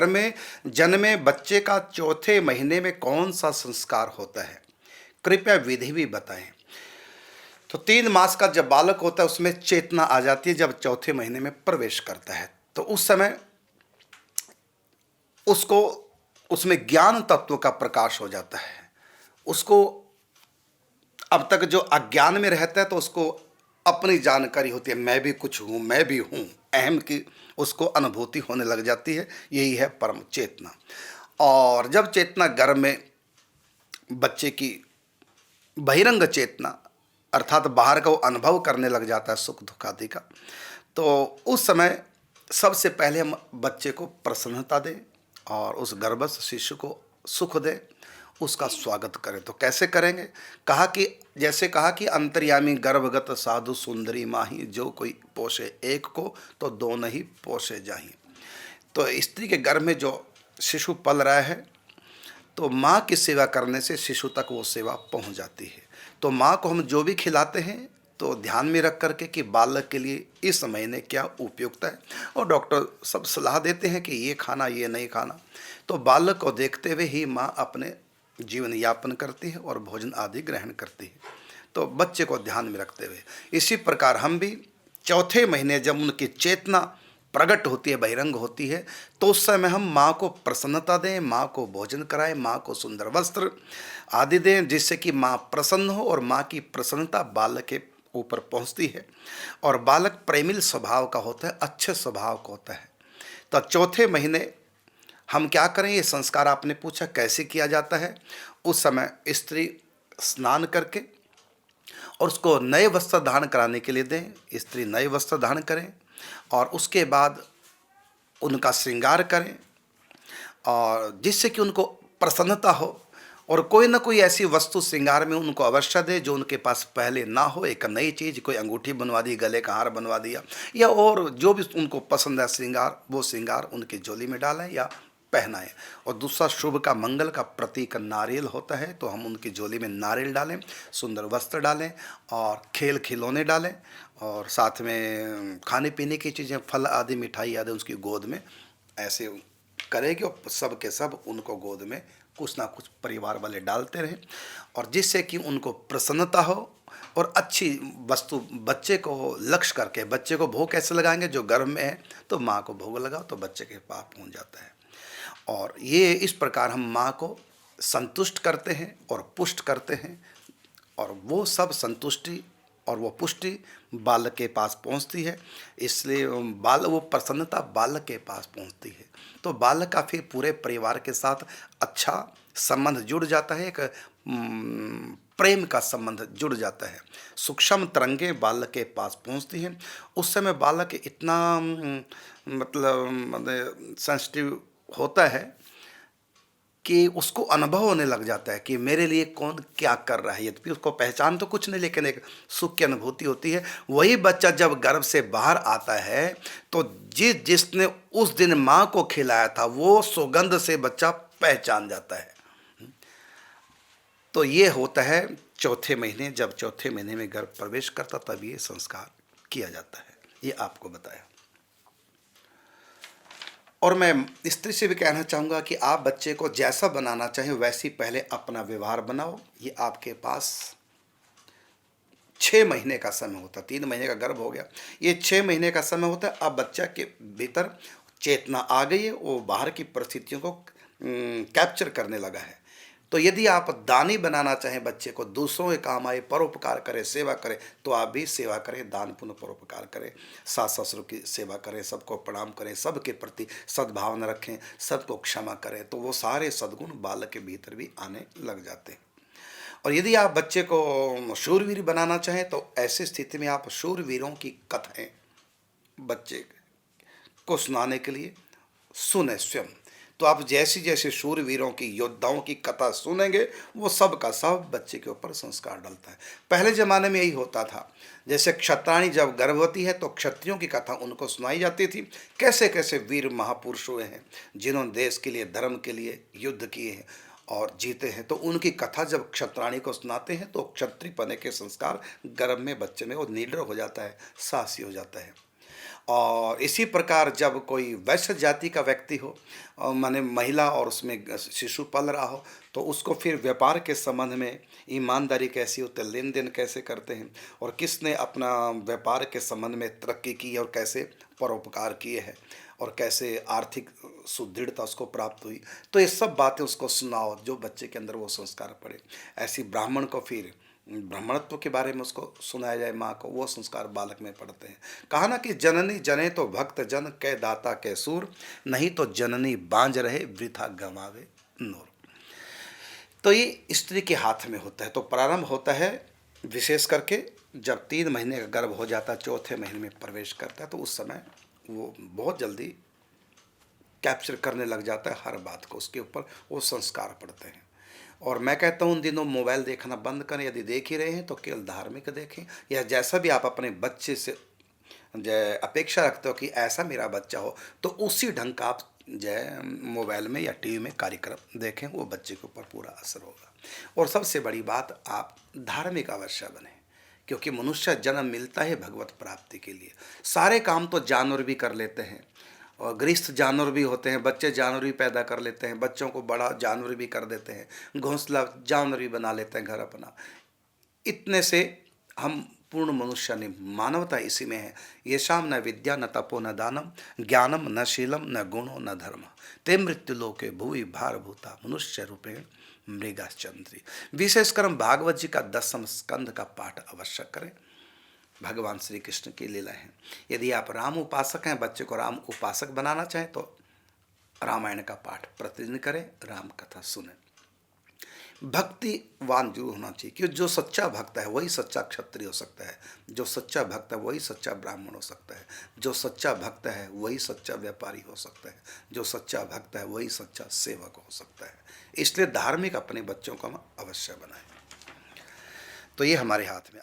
घर में जन्मे बच्चे का चौथे महीने में कौन सा संस्कार होता है? कृपया विधि भी बताएं। तो 3 मास का जब बालक होता है उसमें चेतना आ जाती है जब चौथे महीने में प्रवेश करता है, तो उस समय उसको उसमें ज्ञान तत्व का प्रकाश हो जाता है। उसको अब तक जो अज्ञान में रहता है तो उसको अपनी जानकारी होती है, मैं भी कुछ हूँ, मैं भी हूँ, अहम की उसको अनुभूति होने लग जाती है। यही है परम चेतना। और जब चेतना गर्भ में बच्चे की बहिरंग चेतना अर्थात बाहर का वो अनुभव करने लग जाता है सुख दुख आदि का, तो उस समय सबसे पहले हम बच्चे को प्रसन्नता दें और उस गर्भस्थ शिशु को सुख दें, उसका स्वागत करें। तो कैसे करेंगे? कहा कि अंतर्यामी गर्भगत साधु सुंदरी माही, जो कोई पोषे एक को तो दोनों ही पोषे जाही। तो स्त्री के गर्भ में जो शिशु पल रहा है तो माँ की सेवा करने से शिशु तक वो सेवा पहुँच जाती है। तो माँ को हम जो भी खिलाते हैं तो ध्यान में रख करके कि बालक के लिए इस महीने क्या उपयुक्त है, और डॉक्टर सब सलाह देते हैं कि ये खाना ये नहीं खाना, तो बालक को देखते हुए ही माँ अपने जीवन यापन करती है और भोजन आदि ग्रहण करती है। तो बच्चे को ध्यान में रखते हुए इसी प्रकार हम भी चौथे महीने जब उनकी चेतना प्रकट होती है, बहिरंग होती है, तो उस समय हम माँ को प्रसन्नता दें, माँ को भोजन कराएं, माँ को सुंदर वस्त्र आदि दें, जिससे कि माँ प्रसन्न हो और माँ की प्रसन्नता बालक के ऊपर पहुँचती है। और बालक प्रेमिल स्वभाव का होता है, अच्छे स्वभाव का होता है। तो चौथे महीने हम क्या करें? ये संस्कार आपने पूछा कैसे किया जाता है। उस समय स्त्री स्नान करके और उसको नए वस्त्र धारण कराने के लिए दें। स्त्री नए वस्त्र धारण करें और उसके बाद उनका श्रृंगार करें, और जिससे कि उनको प्रसन्नता हो, और कोई ना कोई ऐसी वस्तु श्रृंगार में उनको अवश्य दे जो उनके पास पहले ना हो। एक नई चीज़, कोई अंगूठी बनवा दी, गले का हार बनवा दिया, या और जो भी उनको पसंद है श्रृंगार, वो श्रृंगार उनकी झोली में डालें या पहनाएं। और दूसरा, शुभ का मंगल का प्रतीक नारियल होता है, तो हम उनकी झोली में नारियल डालें, सुंदर वस्त्र डालें और खेल खिलौने डालें, और साथ में खाने पीने की चीज़ें, फल आदि, मिठाई आदि उसकी गोद में ऐसे करेंगे, और सब के सब उनको गोद में कुछ ना कुछ परिवार वाले डालते रहें, और जिससे कि उनको प्रसन्नता हो और अच्छी वस्तु बच्चे को लक्ष्य करके। बच्चे को भोग कैसे लगाएंगे? जो गर्भ में है तो माँ को भोग लगाओ तो बच्चे के पास पहुँच जाता है। और ये इस प्रकार हम माँ को संतुष्ट करते हैं और पुष्ट करते हैं, और वो सब संतुष्टि और वो पुष्टि बालक के पास पहुंचती है। इसलिए वो प्रसन्नता बालक के पास पहुंचती है, तो बालक का फिर पूरे परिवार के साथ अच्छा संबंध जुड़ जाता है, एक प्रेम का संबंध जुड़ जाता है। सूक्ष्म तरंगे बालक के पास पहुंचती हैं। उस समय बालक इतना मतलब सेंसिटिव होता है कि उसको अनुभव होने लग जाता है कि मेरे लिए कौन क्या कर रहा है। यद्यपि उसको पहचान तो कुछ नहीं, लेकिन एक सुख की अनुभूति होती है। वही बच्चा जब गर्भ से बाहर आता है तो जिसने उस दिन माँ को खिलाया था वो सुगंध से बच्चा पहचान जाता है। तो ये होता है चौथे महीने, जब चौथे महीने में गर्भ प्रवेश करता तब ये संस्कार किया जाता है। ये आपको बताया। और मैं स्त्री से भी कहना चाहूँगा कि आप बच्चे को जैसा बनाना चाहें वैसे ही पहले अपना व्यवहार बनाओ। ये आपके पास 6 महीने का समय होता है, 3 महीने का गर्भ हो गया, ये 6 महीने का समय होता है। अब बच्चा के भीतर चेतना आ गई है, वो बाहर की परिस्थितियों को कैप्चर करने लगा है। तो यदि आप दानी बनाना चाहें बच्चे को, दूसरों के काम आए, परोपकार करें, सेवा करें, तो आप भी सेवा करें, दान पुण्य परोपकार करें, सास ससुर की सेवा करें, सबको प्रणाम करें, सबके प्रति सद्भावना रखें, सबको क्षमा करें, तो वो सारे सद्गुण बालक के भीतर भी आने लग जाते हैं। और यदि आप बच्चे को शूरवीर बनाना चाहें तो ऐसी स्थिति में आप शूरवीरों की कथाएं बच्चे को सुनाने के लिए सुने स्वयं। तो आप जैसी जैसे शूरवीरों की, योद्धाओं की कथा सुनेंगे, वो सब का सब बच्चे के ऊपर संस्कार डालता है। पहले ज़माने में यही होता था, जैसे क्षत्राणी जब गर्भवती है तो क्षत्रियों की कथा उनको सुनाई जाती थी, कैसे कैसे वीर महापुरुष हुए हैं जिन्होंने देश के लिए, धर्म के लिए युद्ध किए हैं और जीते हैं। तो उनकी कथा जब क्षत्राणी को सुनाते हैं तो क्षत्रिय पने के संस्कार गर्भ में बच्चे में वो निडर हो जाता है, साहसी हो जाता है। और इसी प्रकार जब कोई वैश्य जाति का व्यक्ति हो, माने महिला, और उसमें शिशु पल रहा हो, तो उसको फिर व्यापार के संबंध में ईमानदारी कैसी होती है, लेन देन कैसे करते हैं, और किसने अपना व्यापार के संबंध में तरक्की की है और कैसे परोपकार किए हैं, और कैसे आर्थिक सुदृढ़ता उसको प्राप्त हुई। तो ये सब बातें उसको सुनाओ, जो बच्चे के अंदर वो संस्कार पड़े। ऐसी ब्राह्मण को फिर ब्राह्मणत्व के बारे में उसको सुनाया जाए, माँ को, वो संस्कार बालक में पड़ते हैं। कहा ना कि जननी जने तो भक्त जन, कै दाता कै सूर, नहीं तो जननी बांझ रहे वृथा गंवावे नूर। तो ये स्त्री के हाथ में होता है। तो प्रारंभ होता है विशेष करके जब 3 महीने का गर्भ हो जाता है, चौथे महीने में प्रवेश करता है, तो उस समय वो बहुत जल्दी कैप्चर करने लग जाता है हर बात को, उसके ऊपर वो संस्कार पड़ते हैं। और मैं कहता हूँ उन दिनों मोबाइल देखना बंद करें, यदि देख ही रहे हैं तो केवल धार्मिक देखें, या जैसा भी आप अपने बच्चे से जय अपेक्षा रखते हो कि ऐसा मेरा बच्चा हो, तो उसी ढंग का आप जय मोबाइल में या टीवी में कार्यक्रम देखें, वो बच्चे के ऊपर पूरा असर होगा। और सबसे बड़ी बात, आप धार्मिक अवश्य बने, क्योंकि मनुष्य जन्म मिलता है भगवत प्राप्ति के लिए। सारे काम तो जानवर भी कर लेते हैं, और गृहस्थ जानवर भी होते हैं, बच्चे जानवर भी पैदा कर लेते हैं, बच्चों को बड़ा जानवर भी कर देते हैं, घोंसला जानवर भी बना लेते हैं घर अपना। इतने से हम पूर्ण मनुष्य नहीं, मानवता इसी में है। येषाम न विद्या न तपो न दानम, ज्ञानम न शीलम न गुणो न धर्म, ते मृत्यु लोके भुवि भारभूता मनुष्य रूपेण मृगाश्चंद्री। विशेषकर हम भागवत जी का 10वें स्कंद का पाठ अवश्य करें। भगवान श्री कृष्ण की लीला है। यदि आप राम उपासक हैं, बच्चे को राम उपासक बनाना चाहें, तो रामायण का पाठ प्रतिदिन करें, राम कथा सुने। भक्तिवान जरूर होना चाहिए, क्योंकि जो सच्चा भक्त है वही सच्चा क्षत्रिय हो सकता है, जो सच्चा भक्त है वही सच्चा ब्राह्मण हो सकता है, जो सच्चा भक्त है वही सच्चा व्यापारी हो सकता है, जो सच्चा भक्त है वही सच्चा सेवक हो सकता है। इसलिए धार्मिक अपने बच्चों को हम अवश्य बनाएं। तो ये हमारे हाथ में।